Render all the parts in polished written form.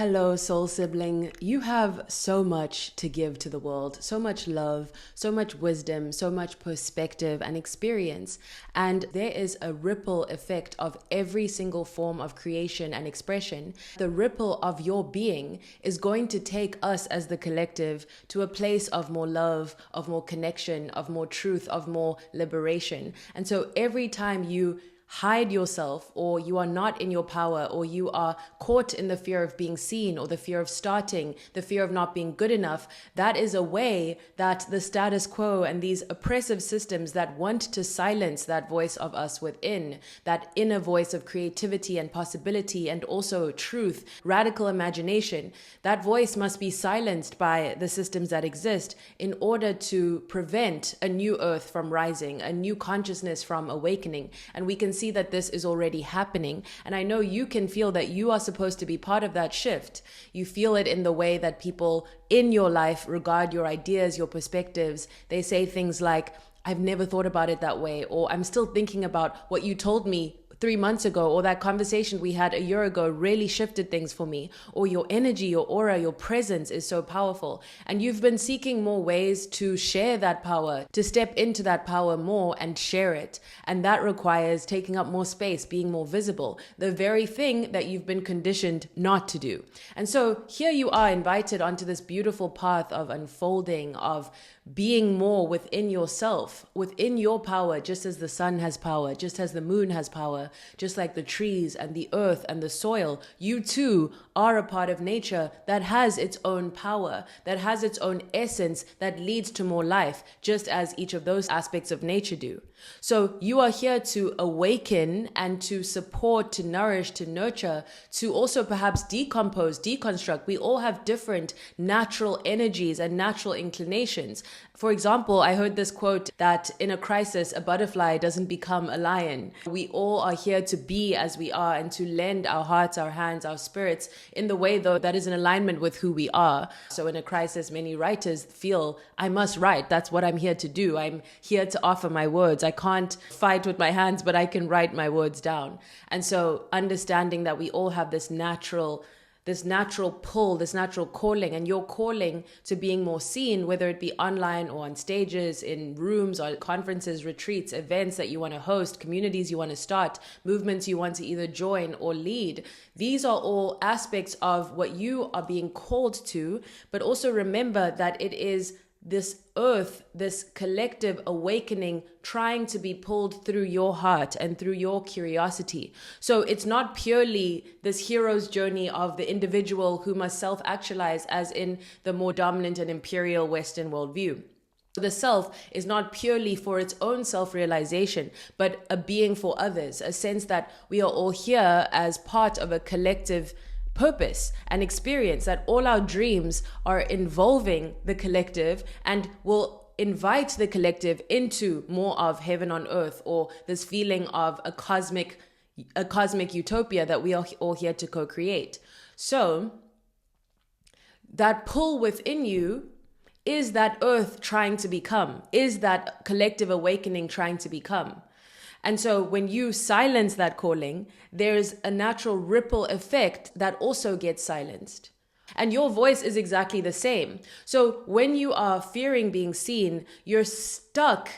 Hello, soul sibling. You have so much to give to the world, so much love, so much wisdom, so much perspective and experience. And there is a ripple effect of every single form of creation and expression. The ripple of your being is going to take us as the collective to a place of more love, of more connection, of more truth, of more liberation. And so every time you hide yourself, or you are not in your power, or you are caught in the fear of being seen, or the fear of starting, the fear of not being good enough, that is a way that the status quo and these oppressive systems that want to silence that voice of us within, that inner voice of creativity and possibility and also truth, radical imagination, that voice must be silenced by the systems that exist in order to prevent a new earth from rising, a new consciousness from awakening. And we can see that this is already happening. And I know you can feel that you are supposed to be part of that shift. You feel it in the way that people in your life regard your ideas, your perspectives. They say things like, I've never thought about it that way, or I'm still thinking about what you told me 3 months ago, or that conversation we had a year ago really shifted things for me, or your energy, your aura, your presence is so powerful. And you've been seeking more ways to share that power, to step into that power more and share it. And that requires taking up more space, being more visible, the very thing that you've been conditioned not to do. And so here you are invited onto this beautiful path of unfolding, of being more within yourself, within your power, just as the sun has power, just as the moon has power, just like the trees and the earth and the soil. You too are a part of nature that has its own power, that has its own essence that leads to more life, just as each of those aspects of nature do. So you are here to awaken and to support, to nourish, to nurture, to also perhaps decompose, deconstruct. We all have different natural energies and natural inclinations. For example, I heard this quote that in a crisis, a butterfly doesn't become a lion. We all are here to be as we are and to lend our hearts, our hands, our spirits in the way, though, that is in alignment with who we are. So in a crisis, many writers feel, I must write. That's what I'm here to do. I'm here to offer my words. I can't fight with my hands, but I can write my words down. And so understanding that we all have this natural pull, this natural calling, and your calling to being more seen, whether it be online or on stages, in rooms or conferences, retreats, events that you want to host, communities you want to start, movements you want to either join or lead. These are all aspects of what you are being called to, but also remember that it is this earth, this collective awakening trying to be pulled through your heart and through your curiosity. So it's not purely this hero's journey of the individual who must self-actualize as in the more dominant and imperial Western worldview. The self is not purely for its own self-realization, but a being for others, a sense that we are all here as part of a collective purpose and experience, that all our dreams are involving the collective and will invite the collective into more of heaven on earth, or this feeling of a cosmic utopia that we are all here to co-create. So that pull within you is that earth trying to become, is that collective awakening trying to become. And so when you silence that calling, there's a natural ripple effect that also gets silenced. And your voice is exactly the same. So when you are fearing being seen, you're stuck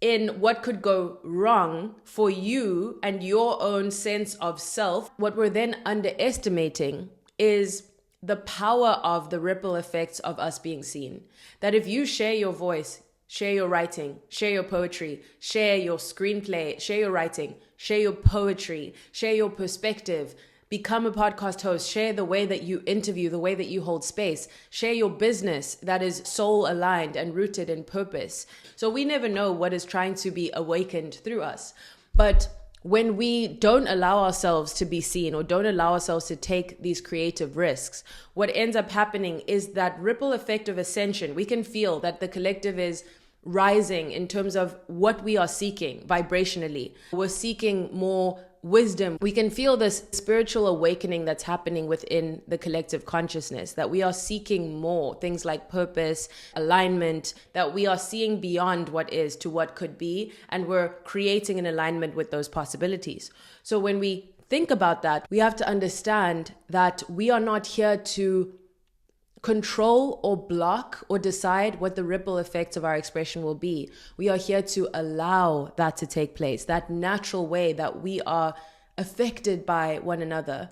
in what could go wrong for you and your own sense of self. What we're then underestimating is the power of the ripple effects of us being seen. That if you share your voice, share your writing, share your poetry, share your screenplay, share your writing, share your poetry, share your perspective, become a podcast host, share the way that you interview, the way that you hold space, share your business that is soul aligned and rooted in purpose. So we never know what is trying to be awakened through us. But when we don't allow ourselves to be seen or don't allow ourselves to take these creative risks, what ends up happening is that ripple effect of ascension. We can feel that the collective is rising in terms of what we are seeking vibrationally. We're seeking more wisdom. We can feel this spiritual awakening that's happening within the collective consciousness, that we are seeking more things like purpose, alignment, that we are seeing beyond what is to what could be, and we're creating an alignment with those possibilities. So when we think about that, we have to understand that we are not here to control or block or decide what the ripple effects of our expression will be. We are here to allow that to take place, that natural way that we are affected by one another.